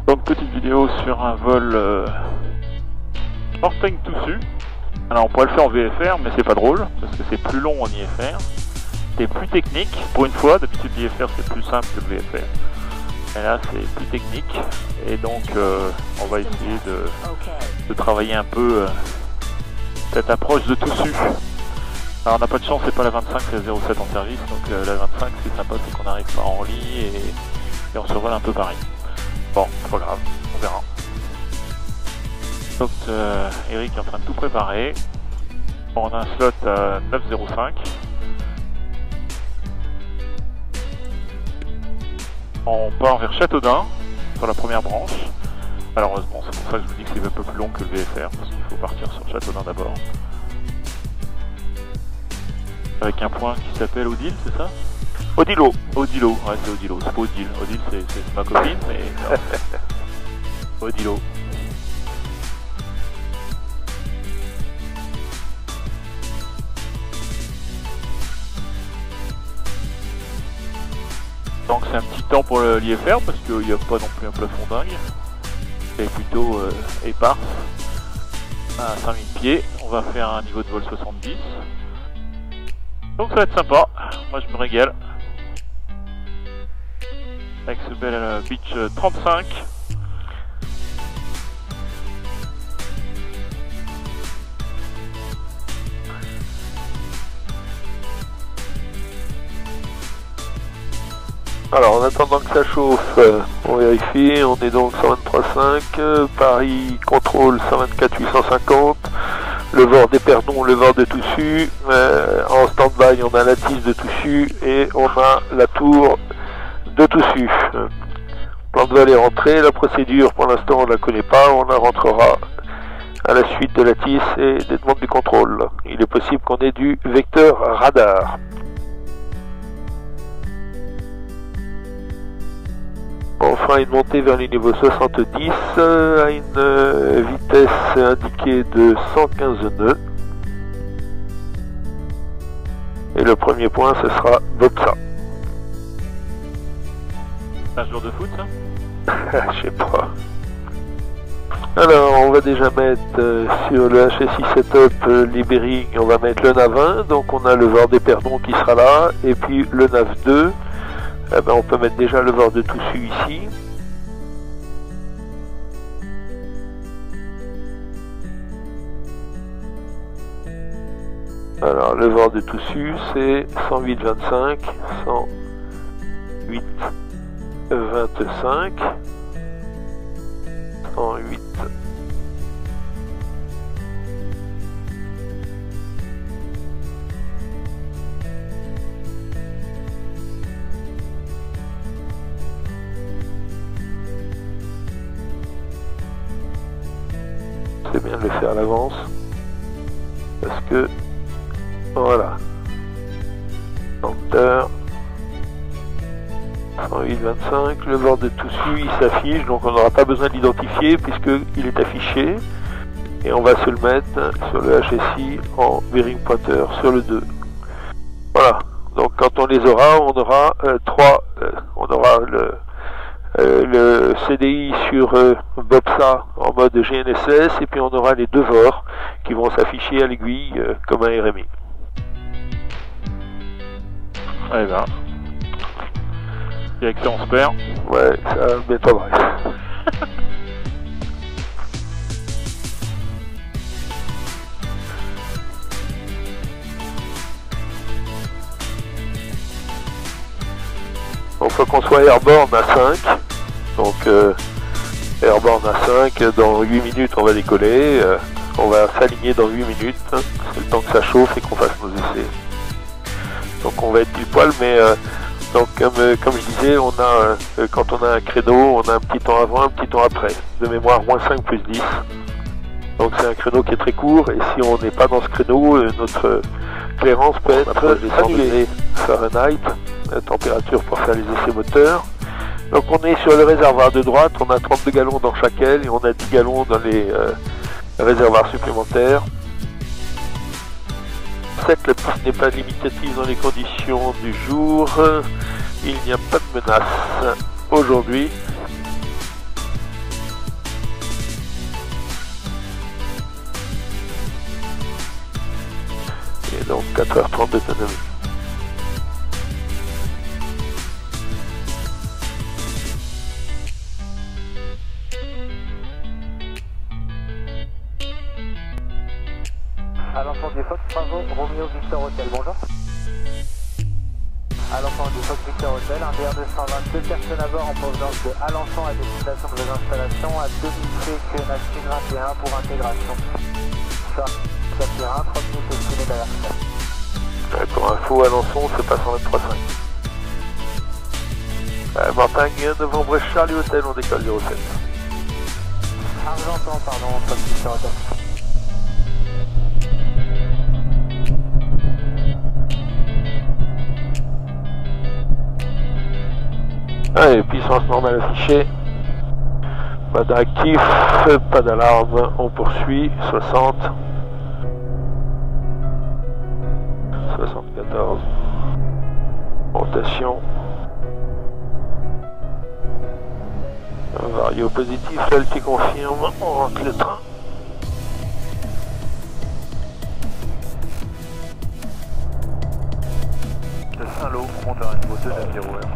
Donc petite vidéo sur un vol hors tank Toussus. Alors on pourrait le faire en VFR mais c'est pas drôle parce que c'est plus long en IFR. C'est plus technique pour une fois, d'habitude l'IFR c'est plus simple que le VFR. Et là c'est plus technique et donc on va essayer de travailler un peu cette approche de Toussus. Alors on n'a pas de chance, c'est pas la 25, c'est la 07 en service, donc la 25 ce qui est sympa c'est qu'on arrive pas en lit et on survole un peu pareil. Bon, c'est pas grave, on verra. Donc Eric est en train de tout préparer. Bon, on a un slot à 9,05. On part vers Châteaudun sur la première branche. Malheureusement, c'est pour ça que je vous dis que c'est un peu plus long que le VFR, parce qu'il faut partir sur Châteaudun d'abord. Avec un point qui s'appelle Odile, c'est ça? Odilo, Odilo, ouais c'est Odilo, c'est pas Odile. Odile c'est ma copine, mais non. Odilo. Donc c'est un petit temps pour l'IFR parce qu'il n'y a pas non plus un plafond dingue. C'est plutôt éparse. À 5000 pieds, on va faire un niveau de vol 70. Donc ça va être sympa, moi je me régale. Avec ce bel Beach 35. Alors en attendant que ça chauffe, on vérifie, on est donc 123.5, Paris contrôle 124 850, le VOR d'Éperdon, le VOR de Toussus, en stand-by on a la tisse de Toussus et on a la tour de Toussus. Plan de vol est rentré, la procédure pour l'instant on ne la connaît pas, on la rentrera à la suite de la tisse et des demandes du contrôle. Il est possible qu'on ait du vecteur radar. On fera une montée vers les niveaux 70 à une vitesse indiquée de 115 nœuds. Et le premier point ce sera Bopsa. C'est un jour de foot ça? Je sais pas. Alors on va déjà mettre sur le HSI Setup les bearings, on va mettre le NAV1, donc on a le VOR d'Éperdon qui sera là, et puis le NAV2. Eh ben, on peut mettre déjà le VOR de Toussus ici. Alors le VOR de Toussus c'est 108,25, 108,25, 108. C'est bien de le faire à l'avance parce que voilà, enter 108,25, le VOR de Toussus il s'affiche, donc on n'aura pas besoin de l'identifier puisqu'il est affiché et on va se le mettre sur le HSI en bearing pointeur sur le 2. Voilà, donc quand on les aura, on aura on aura le CDI sur Bopsa en mode GNSS et puis on aura les deux VOR qui vont s'afficher à l'aiguille comme un RMI. Allez ben. Direction on se perd. Ouais, ça m'étonnerait. Donc faut qu'on soit airborne à 5. Donc airborne à 5, dans 8 minutes on va décoller, on va s'aligner dans 8 minutes, hein. C'est le temps que ça chauffe et qu'on fasse nos essais. Donc on va être pile poil, mais donc comme je disais, on a quand on a un créneau, on a un petit temps avant, un petit temps après. De mémoire, moins 5 plus 10. Donc c'est un créneau qui est très court, et si on n'est pas dans ce créneau, notre clairance peut être annulée. Fahrenheit, la température pour faire les essais moteurs. Donc on est sur le réservoir de droite, on a 32 gallons dans chaque aile et on a 10 gallons dans les réservoirs supplémentaires. 7, la piste n'est pas limitative dans les conditions du jour. Il n'y a pas de menace aujourd'hui. 4h30 d'autonomie. À l'enfant du Fox Bravo, Romeo Victor Hotel, bonjour. À l'enfant du Fox Victor Hotel, un DR222, personnes à bord en provenance de Alençon à destination de vos installations à 2000 pieds QNH 21 pour intégration. Soit 3 minutes estimées d'ailleurs. Pour info, Alençon, c'est pas 123.5. Mortagne, Novembre Charlie Hotel, on décolle 07. Argentan, pardon, Fox Victor Hotel. Allez, puissance normale affichée. Pas d'actif, pas d'alarme, on poursuit. 60. 74. Rotation. Un vario positif, elle qui confirme, on rentre le train. De Saint-Lô, on monte vers un niveau 2 à 0 heure.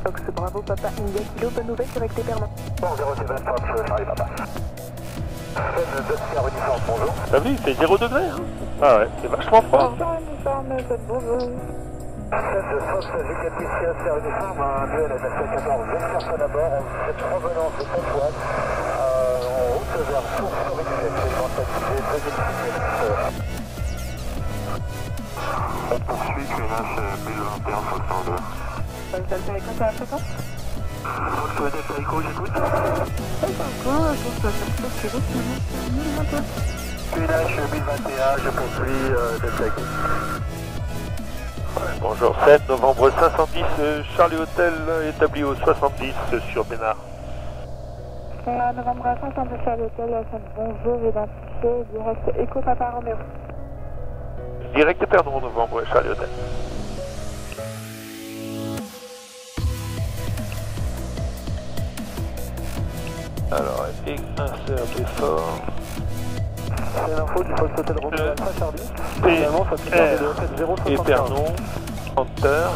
Fox Bravo Papa India Kilo, bonne nouvelle avec tes permis. Bon, 07 Fox, Charlie Papa. Faible de Sierra Uniforme, bonjour. T'as vu, il fait 0 degré, hein. Ah ouais, c'est vachement froid. Uniforme, bonjour. Faible de Fox, Juliette Sierra Sierra Uniforme, un duel à 14, 20 personnes à bord, on fait revenance de Sainte-Ouane, en route vers Tours-Corridus, actuellement stabilisé, 2006. On poursuit QNH 1021 Fox 102. Delta Echo, ça va fréquent? Fox Delta Echo, j'écoute. QNH 1021, je poursuis Delta Echo. Ouais, bonjour, 7 novembre 510, Charlie Hotel établi au 70 sur Bénard. Novembre 510 Charlie Hotel, bonjour, identifié, direct Echo Papa Romeo. Direct Épernon, novembre Charlie Hotel. Alors, insert d'effort. C'est l'info du Fox Hotel Romeo Alpha Charlie. Finalement, ça fait Épernon, 30 heures.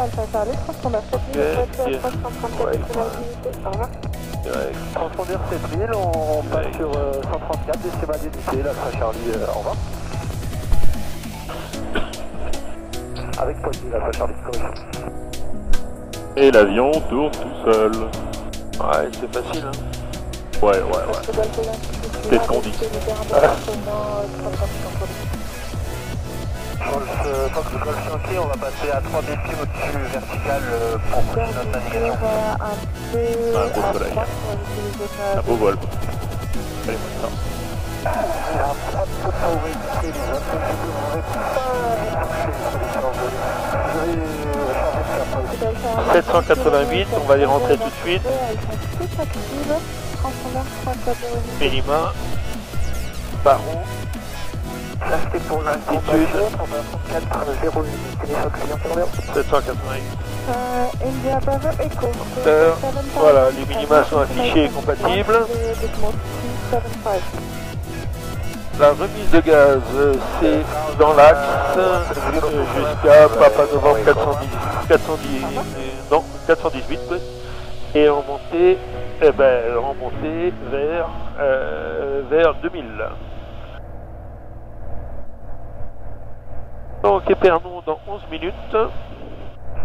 Alpha Charlie, transpondeur 7000, 334 au revoir. Transpondeur 7000, on passe sur 134, décimal d'unité, l'Alpha Charlie, au revoir. Avec Paul D, l'Alpha Charlie, correction. Et l'avion tourne tout seul. Ouais, c'est facile, hein. Ouais. C'est ce qu'on dit. Fox Golf Yankee, on va passer à 3000 pieds au-dessus vertical pour continuer notre navigation. Un beau soleil. Un beau vol. Allez, ça. 788, on va les rentrer tout de suite. Minima. Baron. Là c'était pour l'altitude. 788. India Bravo Echo. Voilà, les minima sont affichés et compatibles. La remise de gaz, c'est dans l'axe jusqu'à Papa Novembre 418, oui. Et remonter, remonter vers 2000. Donc Épernon dans 11 minutes.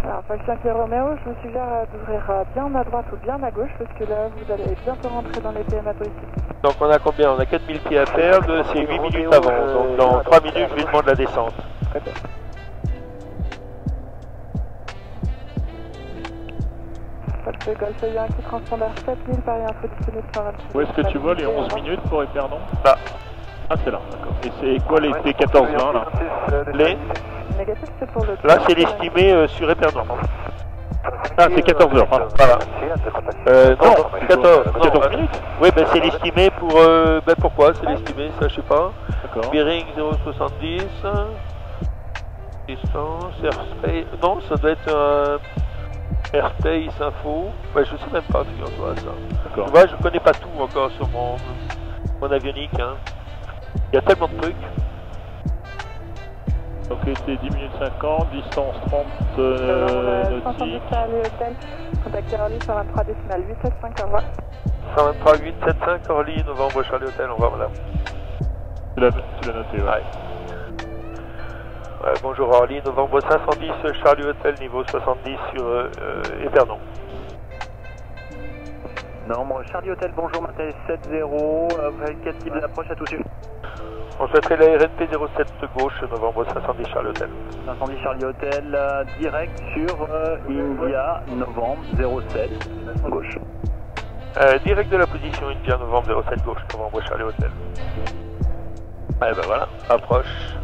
Alors, Fox Yankee Romeo, je vous suggère d'ouvrir bien à droite ou bien à gauche parce que là, vous allez bientôt rentrer dans les PMA touristiques. Donc on a combien? On a 4000 pieds à faire, c'est 8 minutes avant. Donc dans 3 minutes, je lui demande la descente. Fox Golf Yankee, transpondeur 7000, Paris Info disponible sur 26. Où est-ce que tu vois les 11 minutes pour Épernon? Là. Ah, c'est là, d'accord. Et c'est quoi les T14-20 là? Les Négatif, c'est pour le... Là, c'est l'estimé sur Épernon. Ah, c'est 14 heures, pardon. Voilà. Non, 14 minutes. Oui, ben c'est l'estimé pour... ben pourquoi c'est l'estimé? Ça, je sais pas. D'accord. Bearing 070. Distance, airspace... Non, ça doit être... Airspace, info. Ouais, je sais même pas, figure-toi ça. D'accord. Tu vois, je connais pas tout encore sur mon avionique. Hein. Il y a tellement de trucs. Donc c'était 10 minutes 50, distance 30 nautiques. Charlie Hotel, contactez Orly 123 décimal 875, au revoir. 123 875 Orly, Novembre Charlie Hotel, au revoir madame. Tu l'as noté, ouais. Ouais, bonjour Orly, Novembre 510 Charlie Hotel, niveau 70 sur Épernon. Nombre Charlie Hotel, bonjour, matin 70, vous avez quel type d'approche à tout suivre? On souhaiterait la RNP 07 gauche, Novembre 510 Charlie Hotel. 510 Charlie Hotel, direct sur India, novembre 07, gauche. Direct de la position India, Novembre 07 gauche, Novembre Charlie Hotel. Et ben voilà, approche.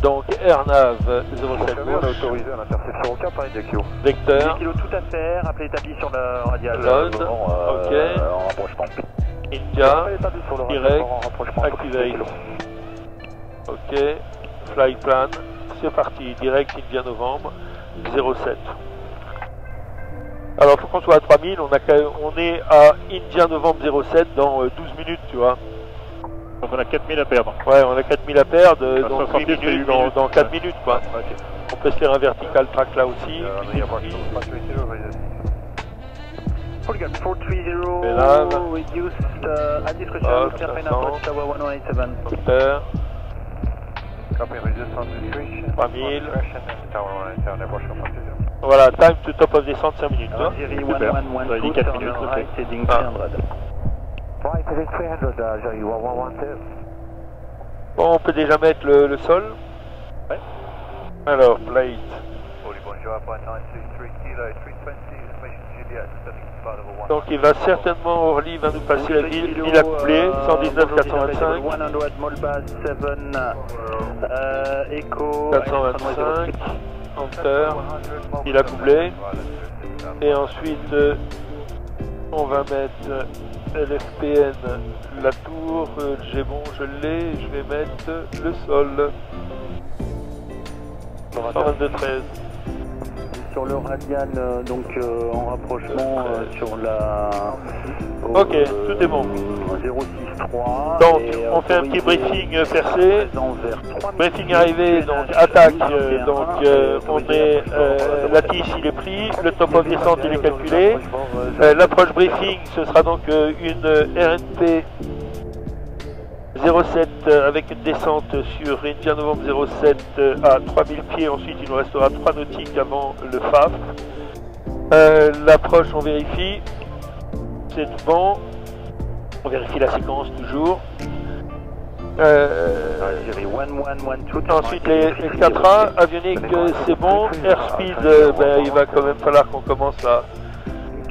Donc AirNav 07 On a gauche. autorisé à l'interception aucun pareil de kilo. Vecteur. 10 kg tout à faire, appelé établi sur le radial. Load, ok. En rapprochement. India, Établi sur le radial, direct, en rapprochement. activate. Ok, fly plan, c'est parti, direct India Novembre 07. Alors il faut qu'on soit à 3000, on est à India Novembre 07 dans 12 minutes, tu vois. Donc on a 4000 à perdre. Ouais, on a 4000 à perdre, donc 8 70, minutes, c'est 8 dans 4 minutes. minutes quoi. Ok. On peut se faire un vertical track là aussi. Polygon 430, Bélan. reduced at discretion, Hop, clear final 500. approach, tower 1087. Vecteur, Copy, reduced on discretion. 3000. Tower 187, approach from position. Voilà, time to top of descent 5 minutes. Hein. Jerry Super. 111, Ça a dit foot 4 on minutes, the ok. right, heading Ah. 300. Right, heading 300, Jerry 1112. Bon, on peut déjà mettre le sol. Ouais. Alors, plate. Bonjour, approach 963 kilo, 320, information Juliet, setting part of a 1. Donc il va certainement, Orly va nous passer la ville, il a couplé, 119 425, 100 Molbas 7 Echo 425, Hunter, il a couplé, et ensuite on va mettre LFPN, la tour, j'ai bon, je l'ai, je vais mettre le sol, 122-13. Sur le radial, donc en rapprochement sur la... Ok, tout est bon. 063. Donc on fait un petit briefing percé, briefing arrivé, donc attaque, donc on est, la tige il est pris, le top of descente il est calculé, l'approche briefing ce sera donc une RNP 07 avec une descente sur India Novembre 07 à 3000 pieds, ensuite il nous restera 3 nautiques avant le FAF. L'approche on vérifie, c'est bon, on vérifie la séquence toujours. Ensuite les 4A, avionique c'est bon, airspeed ben, il va quand même falloir qu'on commence à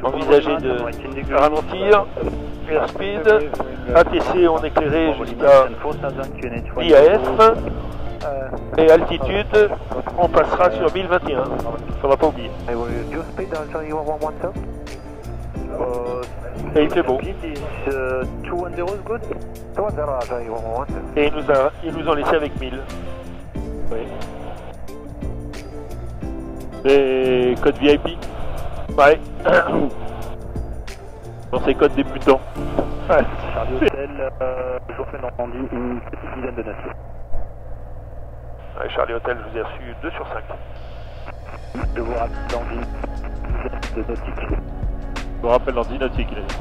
envisager de ralentir. Airspeed, ATC on éclairé jusqu'à IAF et altitude on passera sur 1021, faudra pas oublier. Et il fait beau. Et ils nous ont laissé avec 1000. Oui. Et code VIP. Ouais. Dans ces codes débutants. Ouais. Charlie Hotel, jour fait Normandie, une petite dizaine de nautiques. Ouais, Charlie Hotel, je vous ai reçu 2 sur 5. Je vous rappelle dans une dizaine de nautiques. Je me rappelle dans 10 nautiques, il a dit.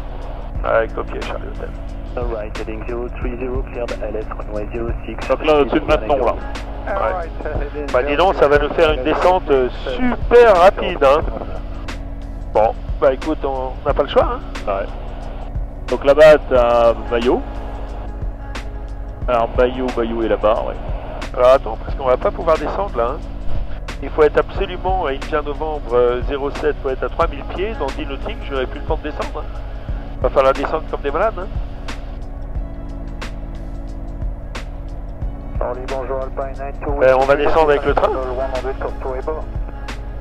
Ouais, copié Charlie Hotel. Alright, heading 030, cleared LS, runway 06. Donc là, au-dessus de Maintenon, là. Ouais. Bah dis donc, ça va nous faire une descente super rapide, hein. Bon, bah écoute, on n'a pas le choix, hein. Ouais. Donc là-bas, t'as Bayou. Alors Bayou est là-bas, ouais. Alors attends, parce qu'on va pas pouvoir descendre là, hein. Il faut être absolument à India Novembre 07, il faut être à 3000 pieds, dans 10 nautiques, j'aurais plus le temps de descendre, hein. Va falloir descendre comme des malades, hein. On va descendre avec le train.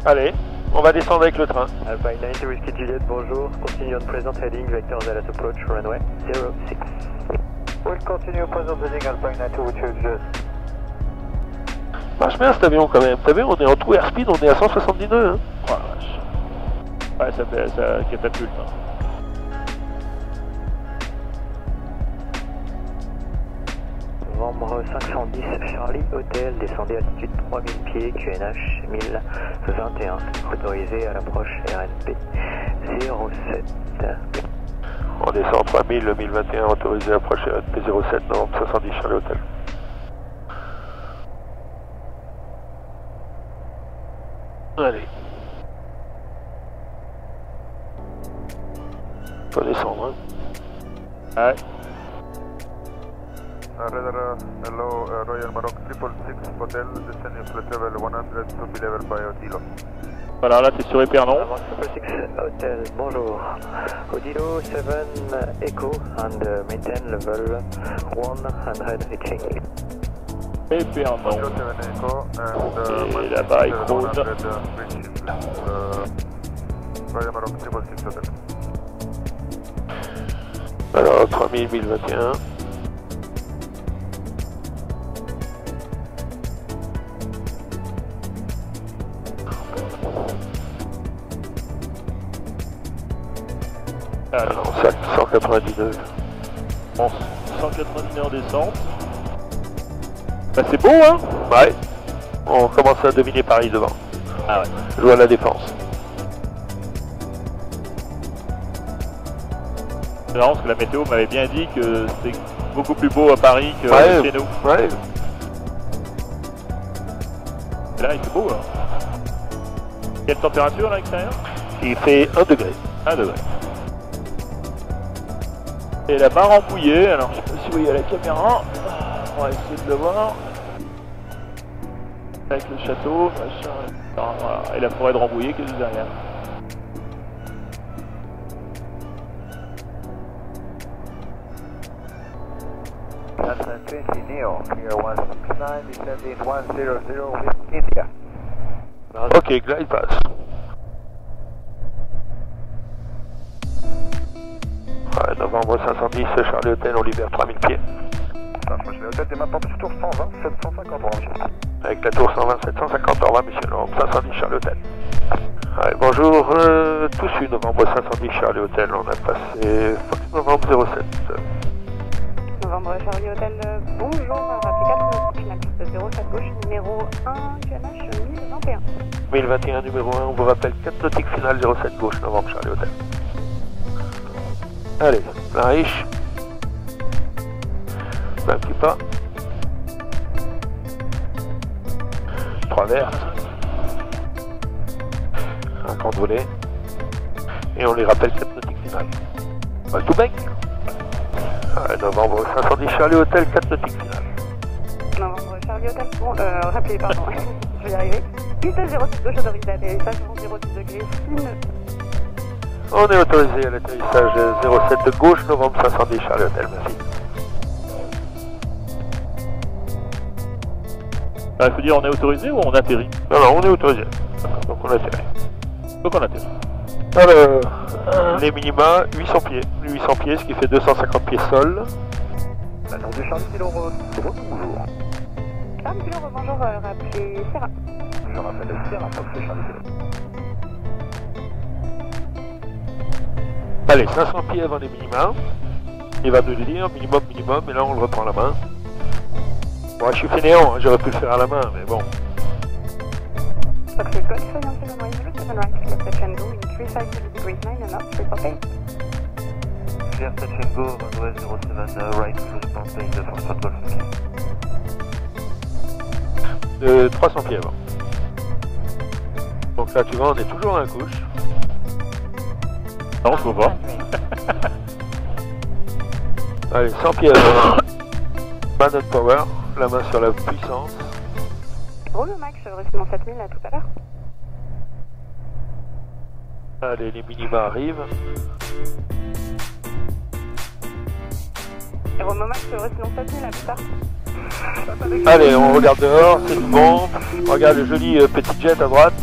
Allez, on va descendre avec le train. Alpine 90 Whiskey Juliet, bonjour. Continue on present heading, vector Dallas approach, runway 06. We'll continue present heading, Alpine 90 Whiskey Juliet. Marche bien cet avion quand même. T'as vu, on est en true airspeed, on est à 170 nœuds, hein. Oh la vache. Ouais, ça catapulte. Hein. Novembre 510, Charlie Hotel, descendez altitude 3000 pieds, QNH 1021, autorisé à l'approche RNP 07. On descend 3000, 1021, autorisé à l'approche RNP 07, novembre 70, Charlie Hotel. Allez. Faut descendre, hein. Ouais. Radar, hello, Royal Maroc 666 Hotel, descending flight level 100 to be level by Odilo. Voilà, là t'es sur Épernon. Maroc 666 Hotel, bonjour. Odilo 7 Echo and maintain level 100 reaching. Épernon. Odilo 7 Echo and Et là-bas, il frôle. Royal Maroc 666 Hotel. Alors, 3000, 1021. Alors, 199. Bon, 199 en descente. Bah c'est beau hein. Ouais. On commence à dominer Paris devant. Ah ouais. Je vois la défense. C'est marrant parce que la météo m'avait bien dit que c'était beaucoup plus beau à Paris que Ouais. chez nous. Ouais. Et là il fait beau hein. Quelle température là à l'extérieur? Il fait 1 degré. 1 degré. Et la barre embouillée, alors je sais pas si vous voyez à la caméra, on va essayer de le voir. Avec le château, machin, voilà. Et la forêt de Rambouillet qui est juste derrière. That's 20 Neo, clear 169, descending 100 with India. Ok, glide pass. Ouais, novembre 510, Charlie Hotel, on libère 3000 pieds. Charlie Hotel, t'es maintenant sur tour 120, 750 pour monsieur. Avec la tour 120, 750, au revoir, monsieur, novembre 510, Charlie Hotel. Ouais, bonjour, tous su, novembre 510, Charlie Hotel, on a passé Fox novembre 07. Novembre Charlie Hotel, bonjour, rappelez 4 final de 07 gauche, numéro 1, QNH 1021. 1021, numéro 1, on vous rappelle 4 nautiques finales 07 gauche, novembre, Charlie Hotel. Allez, plein riche. Plein petit pas. 3 verts. Un camp de volet. Et on les rappelle 4 nautiques finales. Bah, tout bec. Novembre 510 Charlie Hotel, 4 nautiques finales. Novembre Charlie Hotel, bon, rappelez, pardon, je vais y arriver. 807 gauche autorisé à atterrissage, 06 degrés, signe. On est autorisé à l'atterrissage 07 de gauche, novembre 510 Charlie Hotel, merci. Il faut dire on est autorisé ou on atterrit? Non, non, on est autorisé. Donc on atterrit. Donc on atterrit. Alors, les minima, 800 pieds. 800 pieds, ce qui fait 250 pieds sol. L'annonce de Charlie Kilo Road, bonjour. Charlie Kilo, bonjour, rappelez Serra. Je rappelle le Sierra, Fox Charlie Kilo. Allez, 500 pieds avant les minima. Il va nous le dire, minimum, minimum, et là on le reprend à la main. Bon, je suis fainéant, hein, j'aurais pu le faire à la main, mais bon. Fox Golf, 7 right, clear touch and go in 350 degrees 9 and up, triple K. Clear touch and go, West 07 right, close mountain de Foxtrot Golf. De 300 pieds avant. Donc là, tu vois, on est toujours à la couche. Non, je vois pas. Allez, 100 pieds avant. Man on power, la main sur la puissance. Roule Max, reçument 7000 à tout à l'heure. Allez, les minima arrivent. Romo Max, reçument 7000 à tout à l'heure. Allez, on regarde dehors, c'est du bon. Regarde le joli petit jet à droite.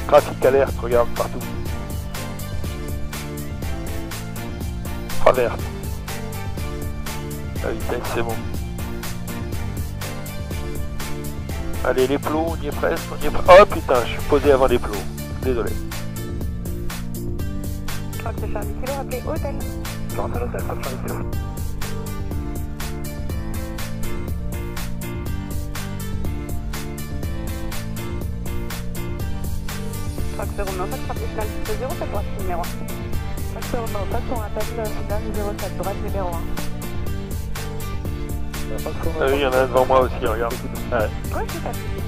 Trafic alerte, regarde partout. Infraverte. La vitesse, c'est bon. Allez, les plots, on y est presque, on y est presque. Oh putain, je suis posé avant les plots. Désolé. Fox Charlie Kilo, appelez hôtel. J'entends l'hôtel, Fox Charlie Kilo. Fox Romeo, Fox Charlie Final 0, ça doit être numéro 1. Fox Romeo, Fox, on rappelle final 07, droite numéro 1. Ah oui, il y en a un devant moi aussi, regarde. Ouais. Ouais, c'est pas de souci.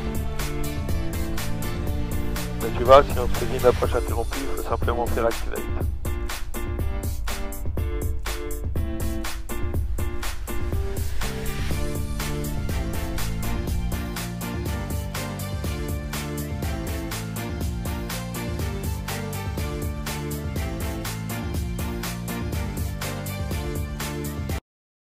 Mais tu vois, si on se faisait une approche interrompue, il faut simplement faire activate.